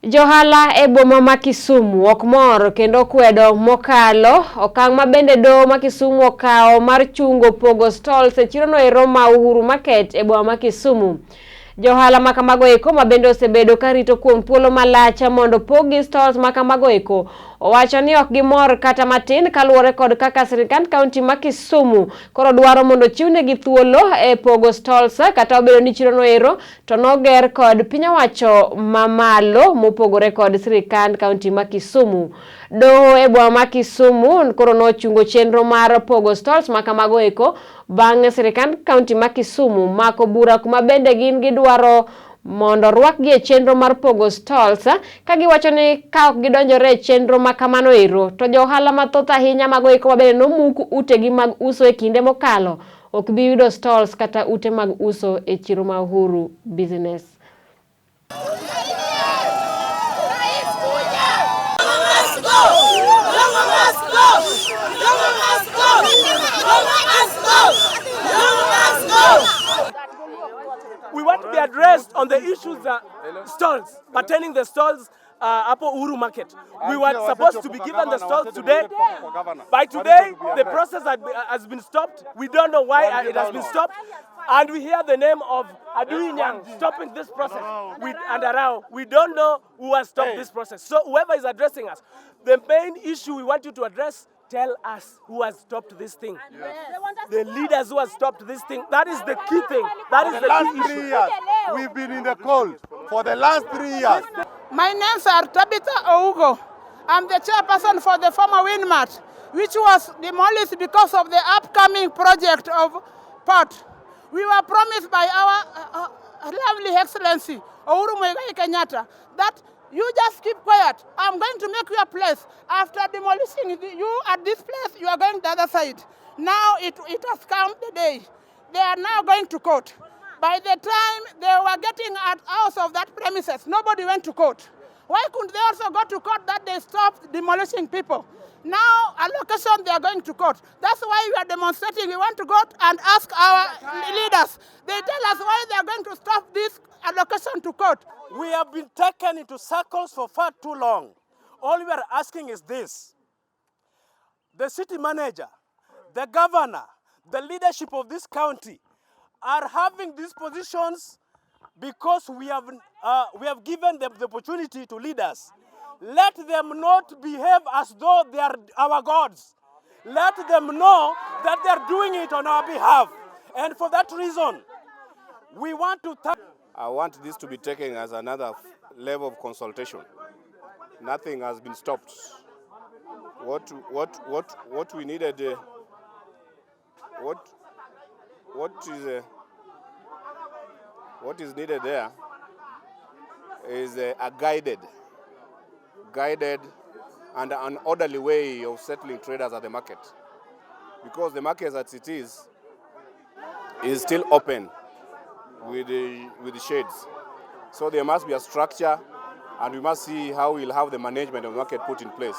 Johala e Boma ma Kisumu ok mor kendo kwedo mokalo okang' ma bende do ma Kisumu okao mar chungo pogo stalls e chirono e Roma Uhuru Market e Boma ma Kisumu. Johala ma kamago eko ma bende osebedo karito kuom thuolo malach mondo pogi stalls ma kamago eko owacho ni ok gimor kata matin kaluwore kod kaka sirkand kaunti ma Kisumu koro dwaro mondo chiwnegi thuolo e pogo stalls kata obedo ni chirono ero to noger kod piny owacho mamalo mopogore kod sirkand kaunti ma Kisumu. Doho e Boma ma Kisumu koro nochungo chenro mar pogo stalls ma kamago eko bang' sirkand kaunti ma Kisumu mako bura kuma bende gin gidwaro mondo rwakgi e chenro mar pogo stalls ka giwacho ni ka ok gidonjore e chenro ma kamano ero to johala mathoth ahinya mago eko ma bende nomuk utegi mag uso e kinde mokalo ok bi yudo stalls kata ute mag uso e chiro ma Uhuru Business. We want to be addressed on the issues stalls, pertaining the stalls up Uhuru Market. We were supposed to be given the stalls today. By today, the process has been stopped. We don't know why it has been stopped. And we hear the name of Aduinyang stopping this process. We don't know who has stopped this process. So whoever is addressing us, the main issue we want you to address, tell us who has stopped this thing. Yes. The leaders who have stopped this thing. That is the key thing. That is the key issue. 3 years, we've been in the cold for the last 3 years. My name's Tabitha Ougo. I'm the chairperson for the former Windmart, which was demolished because of the upcoming project of port. We were promised by our lovely excellency, Uhuru Muigai Kenyatta, that you just keep quiet. I'm going to make you a place. After demolishing you at this place, you are going the other side. Now it has come the day. They are now going to court. By the time they were getting out of that premises, nobody went to court. Why couldn't they also go to court that they stopped demolishing people? Now, allocation, they are going to court. That's why we are demonstrating. We want to go and ask our leaders. They tell us why they are going to stop this allocation to court. We have been taken into circles for far too long. All we are asking is this. The city manager, the governor, the leadership of this county are having these positions because we have given them the opportunity to lead us. Let them not behave as though they are our gods. Let them know that they are doing it on our behalf. And for that reason, we want to thank. I want this to be taken as another level of consultation. Nothing has been stopped. What we needed, what is needed there is a guided and an orderly way of settling traders at the market, because the market as it is still open with the shades. So there must be a structure, and we must see how we'll have the management of the market put in place.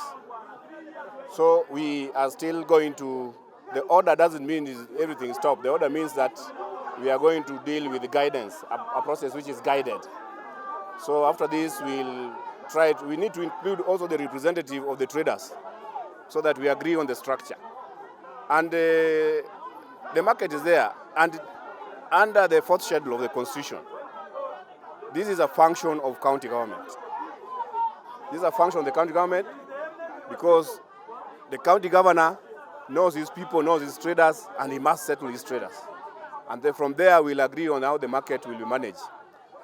So we are still going to, the order doesn't mean everything stopped. The order means that we are going to deal with the guidance, a process which is guided. So after this, we need to include also the representative of the traders so that we agree on the structure. And the market is there, and under the 4th schedule of the Constitution, this is a function of county government. This is a function of the county government because the county governor knows his people, knows his traders, and he must settle his traders. And then from there, we'll agree on how the market will be managed.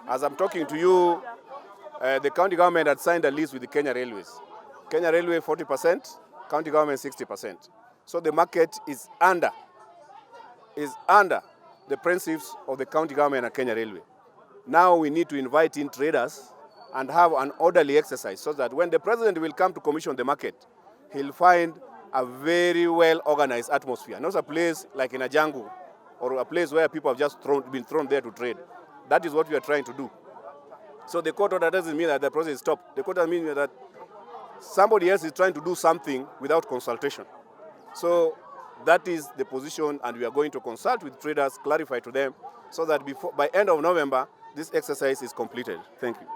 As I'm talking to you, the county government had signed a lease with the Kenya Railways. Kenya Railway 40%, county government 60%. So the market is under the principles of the county government and Kenya Railway. Now we need to invite in traders and have an orderly exercise so that when the president will come to commission the market, he'll find a very well-organized atmosphere, not a place like in a jungle or a place where people have just been thrown there to trade. That is what we are trying to do. So the court order doesn't mean that the process is stopped. The court order means that somebody else is trying to do something without consultation. So that is the position, and we are going to consult with traders, clarify to them, so that by end of November, this exercise is completed. Thank you.